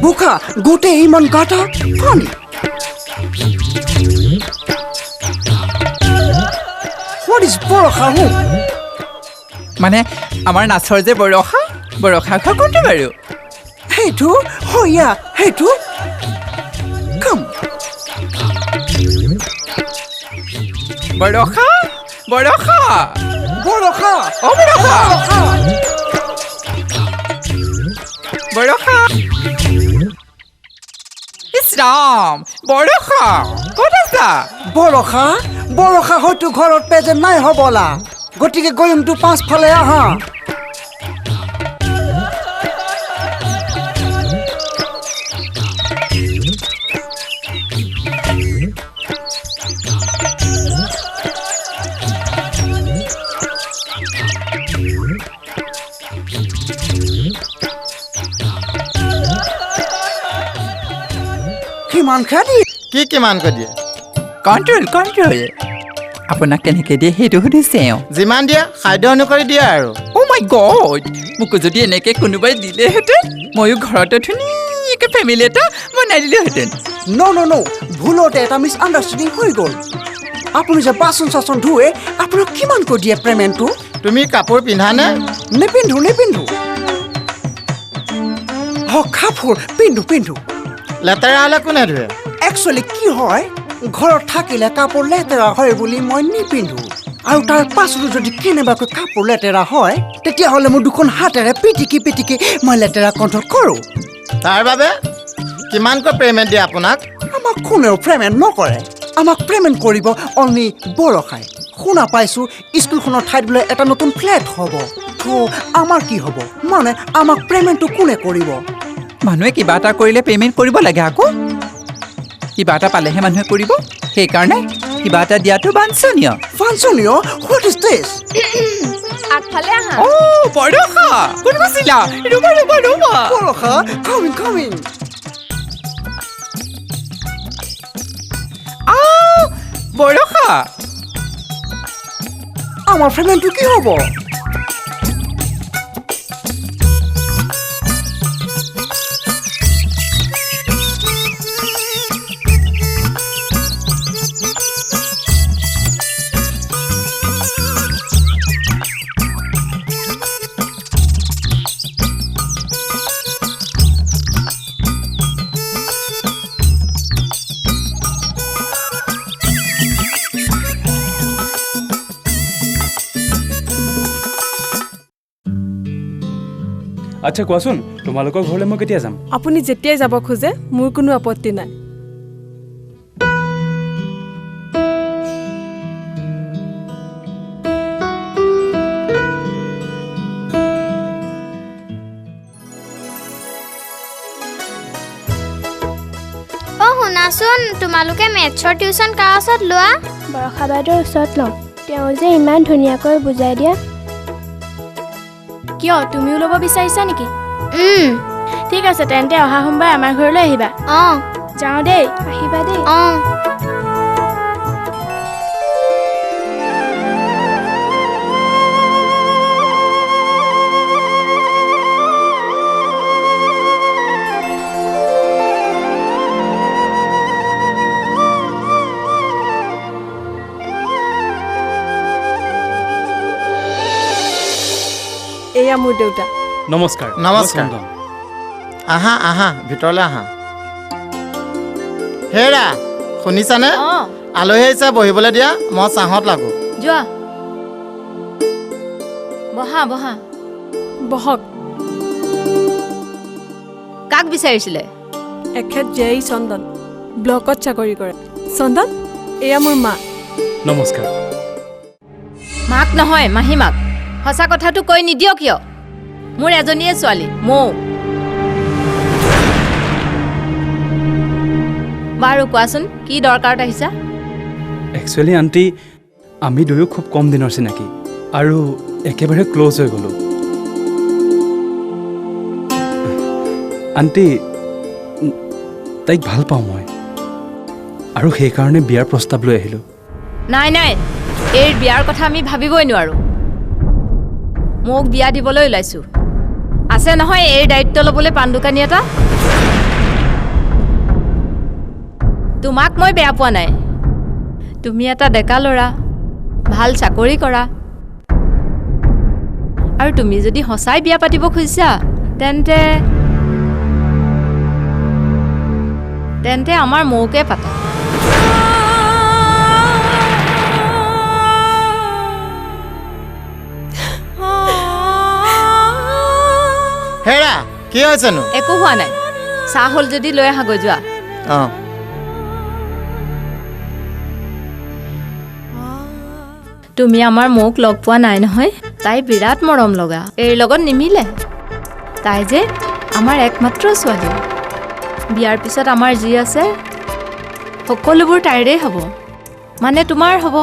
বোকা গোটেই ইমান গাটা পানী What is বৰষা হো মানে আমাৰ নাচৰ যে বৰষা বৰষা খোৱা কোনটো বাৰু সেইটো হয়া সেইটো কাম বৰষা বৰষা বৰষা অ বৰষা বৰষা ইছ ৰাম বৰষা ক'ত আছা বৰষা বৰষা হয়তো ঘৰত পেজেণ্ট নাই হ'বলা গতিকে গয়মটো পাঁচফালে আহা কিমান খাদি কি কিমানকৈ দিয়ে কণ্ট্ৰল কণ্ট্ৰল আপোনাক কেনেকৈ দিয়ে সেইটো সুধিছে যিমান দিয়ে খাদ্য অনুসৰি দিয়ে আৰু অ' মাই গড মোকো যদি এনেকৈ কোনোবাই দিলেহেঁতেন ময়ো ঘৰতে ধুনীয়াকৈ ফেমিলি এটা বনাই দিলোহেঁতেন ন ভুলতে এটা মিছ আণ্ডাৰষ্টেণ্ডিং হৈ গ'ল আপুনি যে বাচন চাচন ধুৱে আপোনাক কিমানকৈ দিয়ে পে'মেণ্টটো? তুমি কাপোৰ পিন্ধানে? নিপিন্ধো কাপোৰ পিন্ধো লেতেৰা হ'লে কোনে ধুৱে? একচুৱেলি কি হয়, ঘৰত থাকিলে কাপোৰ লেতেৰা হয় বুলি মই নিপিন্ধো, আৰু তাৰ পাছতো যদি কেনেবাকৈ কাপোৰ লেতেৰা হয় তেতিয়াহ'লে মোৰ দুখন হাতেৰে পিটিকি মই লেতেৰা কণ্ট্ৰল কৰোঁ। তাৰ বাবে কিমানকৈ পে'মেণ্ট দিয়ে আপোনাক? আমাক কোনেও পে'মেণ্ট নকৰে, আমাক পে'মেণ্ট কৰিব অনলি বৰষাই। শুনা পাইছোঁ স্কুলখনৰ ঠাইত বোলে এটা নতুন ফ্লেট হ'ব, তো আমাৰ কি হ'ব? মানে আমাক পে'মেণ্টটো কোনে কৰিব? মানুহে কিবা এটা কৰিলে পে'মেণ্ট কৰিব লাগে আকৌ। কিবা এটা পালেহে মানুহে কৰিব, সেইকাৰণে কিবা এটা দিয়াটো বাঞ্ছনীয়। বাঞ্ছনীয়? What is this? আগফালে আহা। বৰষা কোন কৈছিলা? ৰ'বা বৰষা কামিং বৰষা, আমাৰ পে'মেণ্টটো কি হ'ব? আচ্ছা কোৱাচোন, তোমালোকৰ ঘৰলৈ মই কেতিয়া যাম? আপুনি যেতিয়াই যাব খোজে মোৰ কোনো আপত্তি নাই। শুনাচোন, তোমালোকে মেথছৰ টিউশ্যন কাৰ ওচৰত লোৱা? বৰষা বাইদেউৰ ওচৰত লওঁ, তেওঁ যে ইমান ধুনীয়াকৈ বুজাই দিয়ে। কিয়, তুমিও ল'ব বিচাৰিছা নেকি? ঠিক আছে, তেন্তে অহা সোমবাৰে আমাৰ ঘৰলৈ আহিবা। অঁ যাওঁ দেই, আহিবা দেই। অঁ এয়া মোৰ দেউতা। নমস্কাৰ। নমস্কাৰ। আহা ভিতৰলৈ আহা। হেৰা শুনিছানে? আলহী আহিছে, বহিবলৈ দিয়া, মই চাহত লাগো। যোৱা বহা বহক। কাক বিচাৰিছিলে? এখেত জেই চন্দন, ব্লকত চাকৰি কৰে। চন্দন, এয়া মোৰ মা। নমস্কাৰ। মাক নহয়, মাহী মাক। সঁচা কথাটো কৈ নিদিয় কিয়? মোৰ এজনীয়ে ছোৱালী, মৌ। বাৰু কোৱাচোন, কি দৰকাৰত আহিছা? একচুৱেলি আণ্টি, আমি দুয়ো খুব কম দিনৰ চিনাকি আৰু একেবাৰে ক্ল'জ হৈ গ'লোঁ। আণ্টি, তাইক ভাল পাওঁ মই, আৰু সেইকাৰণে বিয়াৰ প্ৰস্তাৱ লৈ আহিলোঁ। নাই এই বিয়াৰ কথা আমি ভাবিবই নোৱাৰোঁ। মোক বিয়া দিবলৈ ওলাইছোঁ। আছে নহয় এই দায়িত্ব ল'বলৈ পাণ্ডুকানী এটা। তোমাক মই বেয়া পোৱা নাই, তুমি এটা ডেকা ল'ৰা, ভাল চাকৰি কৰা, আৰু তুমি যদি সঁচাই বিয়া পাতিব খুজিছা তেন্তে আমাৰ মৌকে পাতা। হেৰা কি হৈছেনো? একো হোৱা নাই, চাহ হ'ল যদি লৈ আহাগৈ, যোৱা। অঁ তুমি আমাৰ মৌক লগ পোৱা নাই নহয়? তাই বিৰাট মৰম লগা, এইৰ লগত নিমিলে। তাই যে আমাৰ একমাত্ৰ ছোৱালী। বিয়াৰ পিছত আমাৰ যি আছে সকলোবোৰ তাইৰেই হ'ব, মানে তোমাৰ হ'ব।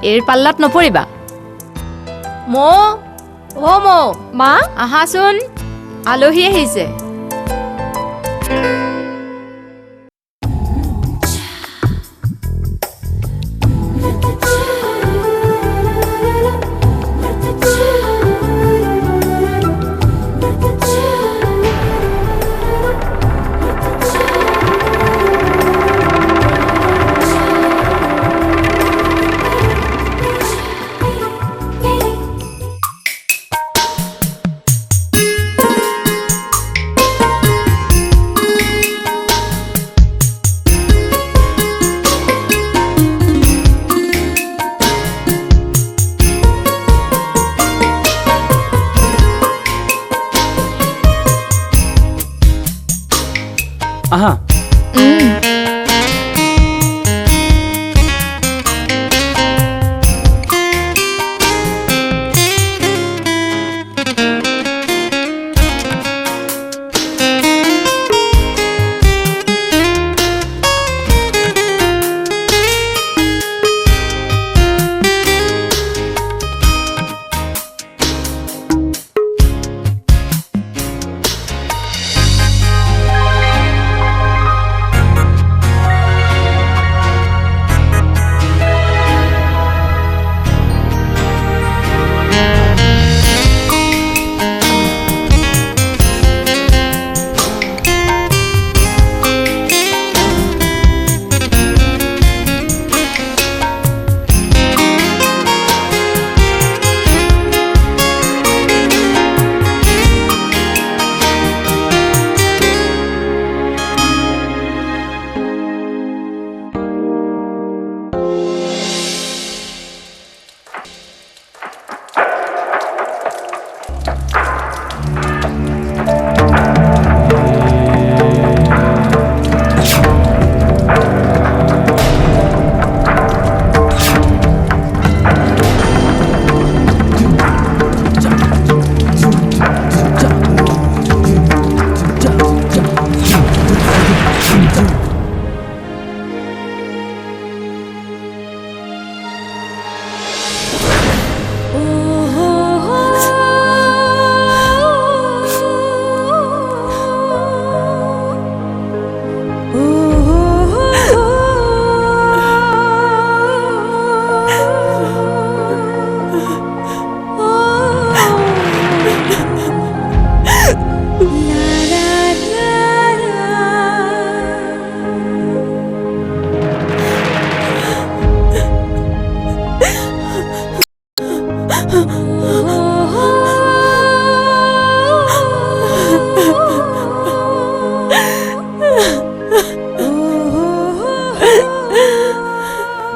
এইৰ পাল্লাত নপৰিবা। মৌ, অ' মৌ, মা আহাচোন, আলহী আহিছে। আহা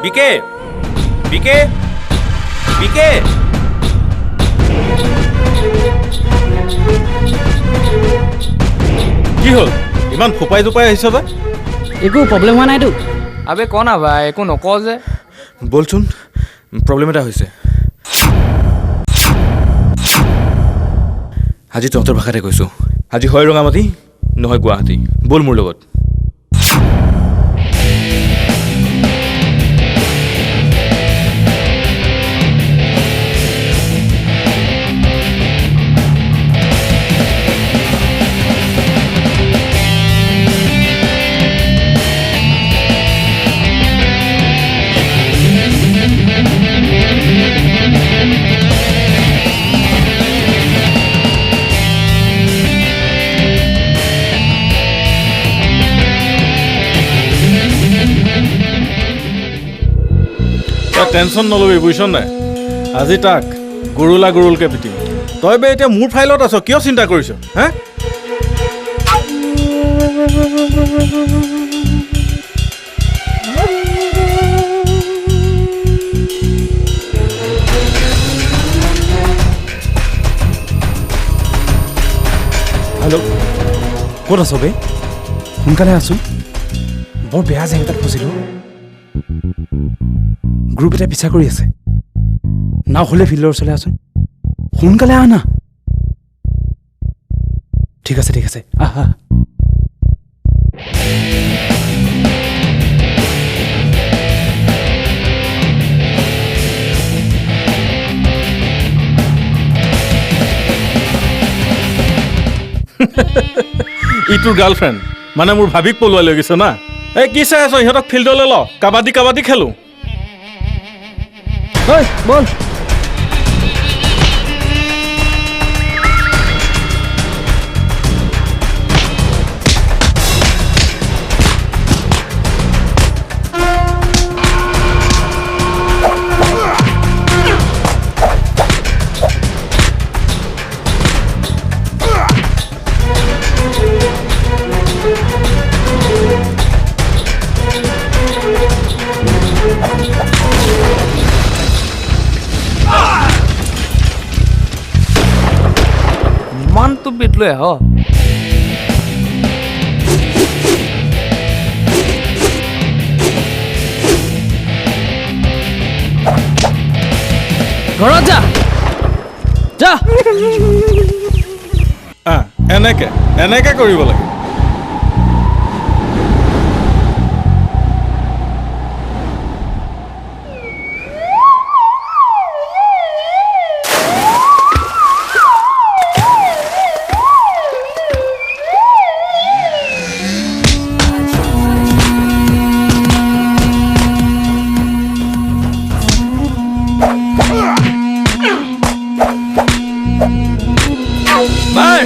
বিকে বিকে বিকে কি হ'ল ইমান ফোপাই জোপাই আহিছ যে একো প্ৰব্লেম হোৱা নাইতো আবে ক না ভাই একো নক যে বলচোন প্ৰব্লেম এটা হৈছে আজি তহঁতৰ ভাষাতে কৈছোঁ আজি হয় ৰঙামাটি নহয় গুৱাহাটী বল মোৰ লগত টেনশ্যন নলবি বুজিছ নাই আজি তাক গৰুলকৈ পিটিম তই বে এতিয়া মোৰ ফাইলত আছ কিয় চিন্তা কৰিছ হে হেল্ল' ক'ত আছ বে সোনকালে আছোঁ বৰ বেয়া জেং এটাত ফচিলোঁ গ্ৰুপ এটা পিছা কৰি আছে নাও হ'লে ফিল্ডৰ ওচৰলৈ আছোন সোনকালে আহ না ঠিক আছে আহা ইটোৰ গাৰ্লফ্ৰেণ্ড মানে মোৰ ভাবিক পলোৱাই লৈ গৈছে না এই কি চাই আছ ইহঁতক ফিল্ডলৈ ল কাবাডী খেলোঁ ঐ বল মান তো পিট লৈ আহ ঘৰত যা যা এনেকে কৰিব লাগে। মাৰ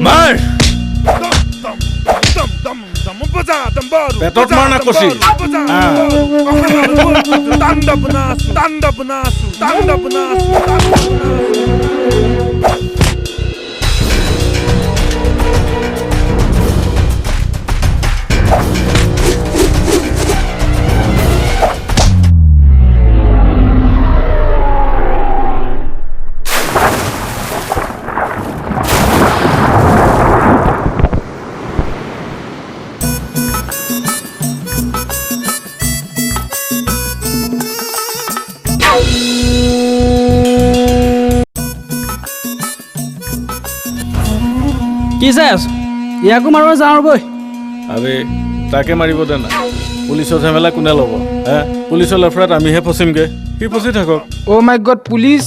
মাৰ পেটত মাৰ না কচি। কি চাই আছো? ইয়াকো মাৰিব যাওঁ বৈ। আবে তাকে মাৰিব দে না। পুলিচৰ ঝেমেলা কোনে ল'ব? হে পুলিচৰ লেফৰাত আমিহে ফচিমগে, সি ফচি থাকক। অ' মাই গড, পুলিচ!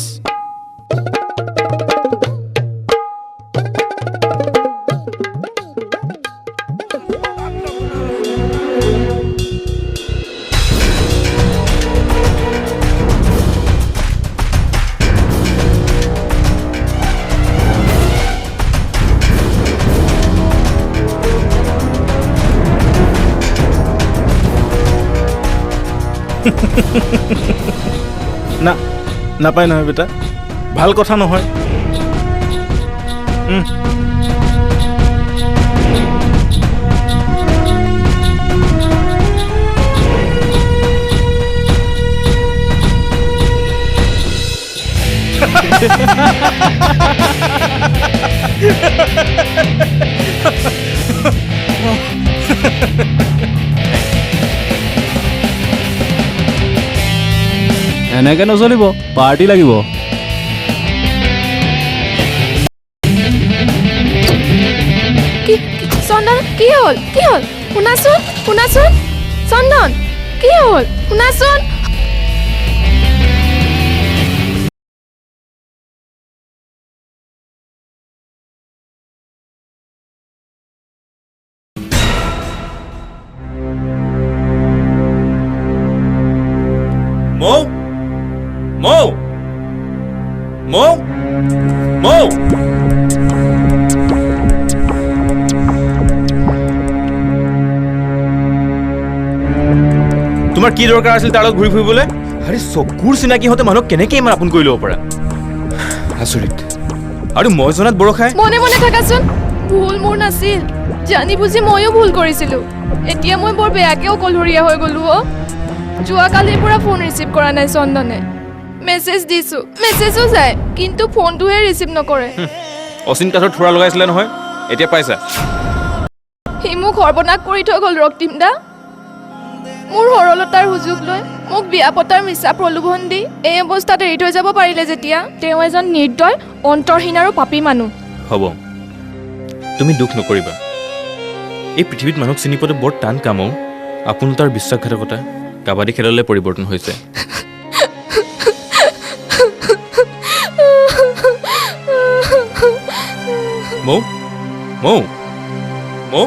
না নাপায় নহয় বেটা, ভাল কথা নহয়। এনেকে নচলিব, পাৰ্টি লাগিব। চন্দন কি হ'ল? কি হ'ল? শুনাচোন শুনাচোন চন্দন কি হ'ল? শুনাচোন। মৌ মৌ মৌ মৌ তোমাৰ কি দৰকাৰ আছিল তাৰ লগত ঘূৰি ফুৰিবলৈ? আৰে চকুৰ চিনাকি হওঁতে মানুহক কেনেকৈ ইমান আপোন কৰি ল'ব পাৰা? আচৰিত। আৰু মই জনাত বৰষাই মনে মনে থাকাচোন। ভুল মোৰ নাছিল, জানি বুজি ময়ো ভুল কৰিছিলোঁ। এতিয়া মই বৰ বেয়াকৈ অকলশৰীয়া হৈ গ'লোঁ। যোৱাকালিৰ পৰা ফোন ৰিচিভ কৰা নাই চন্দনে। মেছেজ দিছোঁ, মেছেজো যায়, কিন্তু ফোনটোহে ৰিচিভ নকৰে। অচিন কাঠৰ থোৰা লগাইছিলে নহয়, এতিয়া পাইছা? সি মোক সৰ্বনাশ কৰি থৈ গ'ল ৰক্তিম দা। মোৰ সৰলতাৰ সুযোগ লৈ মোক বিয়া পতাৰ মিছা প্ৰলোভন দি এই অৱস্থাত এৰি থৈ যাব পাৰিলে যেতিয়া, তেওঁ এজন নিৰ্দয়, অন্তৰহীন আৰু পাপী মানুহ। হ'ব, তুমি দুখ নকৰিবা। এই পৃথিৱীত মানুহক চিনি পোৱাটো বৰ টান কাম। আপোনতাৰ বিশ্বাসঘাতকতা কাবাডী খেললৈ পৰিৱৰ্তন হৈছে। মৌ মৌ মৌ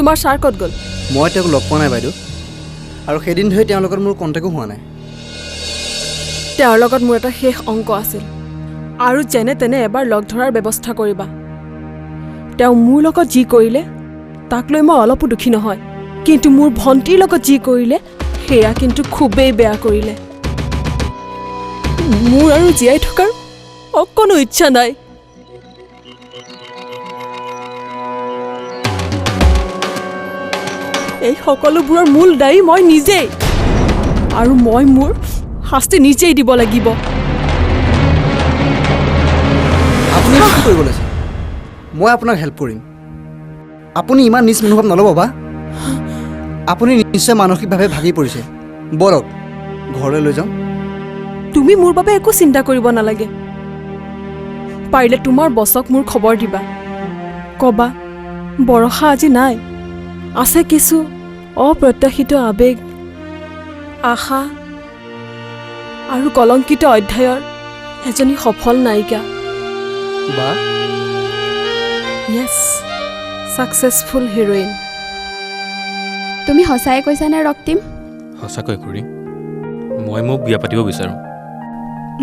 তোমাৰ ছাৰ ক'ত গ'ল? মই তেওঁক লগ পোৱা নাই বাইদেউ, আৰু সেইদিন ধৰি তেওঁৰ লগত মোৰ কণ্টেক্টো হোৱা নাই। তেওঁৰ লগত মোৰ এটা শেষ অংক আছিল, আৰু যেনে তেনে এবাৰ লগ ধৰাৰ ব্যৱস্থা কৰিবা। তেওঁ মোৰ লগত যি কৰিলে তাক লৈ মই অলপো দুখী নহয়, কিন্তু মোৰ ভণ্টিৰ লগত যি কৰিলে সেয়া কিন্তু খুবেই বেয়া কৰিলে। মোৰ আৰু জীয়াই থকাৰ অকণো ইচ্ছা নাই। এই সকলোবোৰৰ মূল দায়ী মই নিজেই, আৰু মই মোৰ শাস্তি নিজেই দিব লাগিব। আপুনি কি কৰিব লৈছে? মই আপোনাক হেল্প কৰিম। আপুনি ইমান নিজ মনোভাৱ নল'ব বা। আপুনি নিশ্চয় মানসিকভাৱে ভাগি পৰিছে। বলক ঘৰলৈ লৈ যাওঁ। তুমি মোৰ বাবে একো চিন্তা কৰিব নালাগে। পাৰিলে তোমাৰ বছক মোৰ খবৰ দিবা, ক'বা বৰষা আজি নাই, আছে কিছু অপ্ৰত্যাশিত আৱেগ, আশা আৰু কলংকিত অধ্যায়ৰ এজনী সফল নায়িকা। বা য়েছ, ছাকচেছফুল হিৰ'ইন। তুমি সঁচাই কৈছানে ৰক্তিম? সঁচাকৈ খুৰী, মই মোক বিয়া পাতিব বিচাৰোঁ।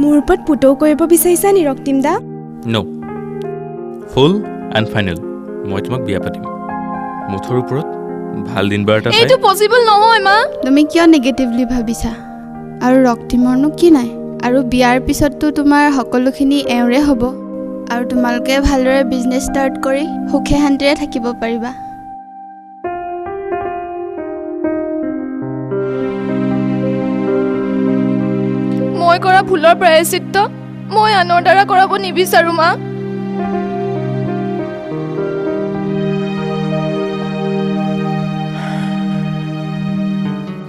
মোৰ ওপৰত পুতৌ কৰিব বিচাৰিছা নি ৰক্তিম দা? ন', ফুল এণ্ড ফাইনেল, মই তোমাক বিয়া পাতিম। মুঠৰ ওপৰত ভাল দিন বাৰ এটা এইটো পচিবল নহয় মা। তুমি কিয় নিগেটিভলি ভাবিছা? আৰু ৰক্তিমৰনো কি নাই? আৰু বিয়াৰ পিছততো তোমাৰ সকলোখিনি এওঁৰে হ'ব, আৰু তোমালোকে ভালদৰে বিজনেছ ষ্টাৰ্ট কৰি সুখে শান্তিৰে থাকিব পাৰিবা। মই কৰা ভুলৰ প্ৰায়শ্চিত্ত মই আনৰ দ্বাৰা কৰাব নিবিচাৰোঁ মা।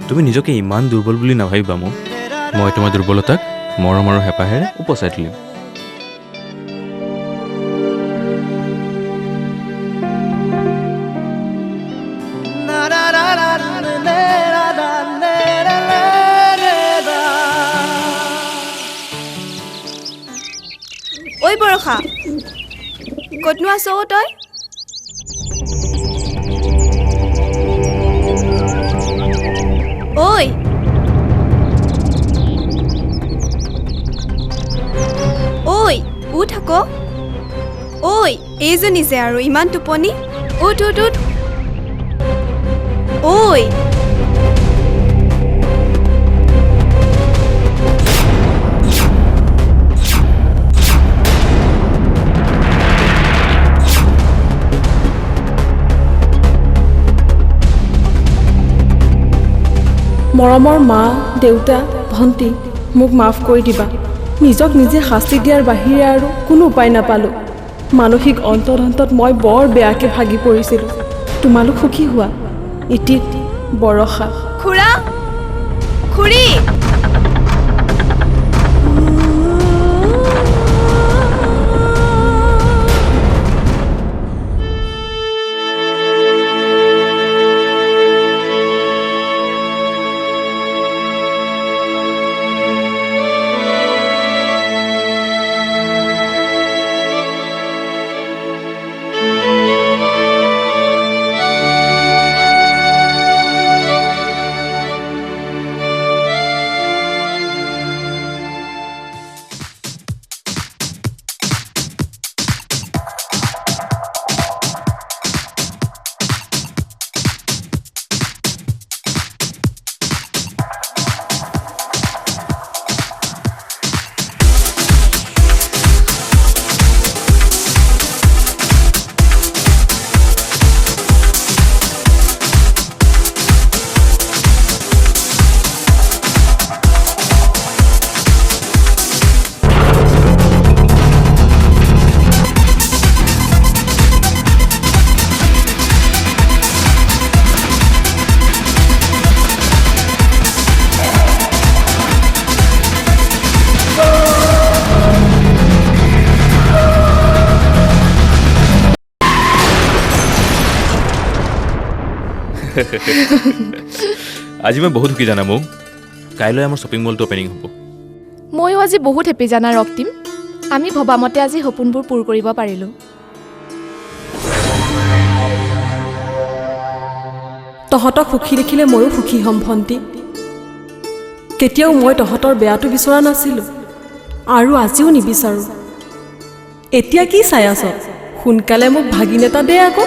তুমি নিজকে ইমান দুৰ্বল বুলি নাভাবিবা মোক। মই তোমাৰ দুৰ্বলতাক মৰম আৰু হেঁপাহেৰে উপচাই তুলিম। ঐ বৰষা, ক'তনো আছ তই? ঐ ঐ উঠ আকৌ। ঐ এইজনী যে আৰু ইমান টোপনি। উঠ উঠ উঠ। ঐ মৰমৰ মা, দেউতা, ভণ্টি, মোক মাফ কৰি দিবা। নিজক নিজে শাস্তি দিয়াৰ বাহিৰে আৰু কোনো উপায় নাপালোঁ। মানসিক অন্তত মই বৰ বেয়াকৈ ভাগি পৰিছিলোঁ। তোমালোক সুখী হোৱা। ইটিত বৰষা। খুৰা, খুৰী। আজি মই বহুত সুখী জানা মোক। কাইলৈ আমাৰ শ্বপিং মলটো অপেনিং হ'ব। ময়ো আজি বহুত হেপী জানা ৰক্তিম। আমি ভবামতে আজি সপোনবোৰ পূৰ কৰিব পাৰিলোঁ। তহঁতক সুখী দেখিলে ময়ো সুখী হ'ম ভণ্টি। কেতিয়াও মই তহঁতৰ বেয়াটো বিচৰা নাছিলোঁ আৰু আজিও নিবিচাৰোঁ। এতিয়া কি চাই আছ? সোনকালে মোক ভাগিন এটা দে আকৌ।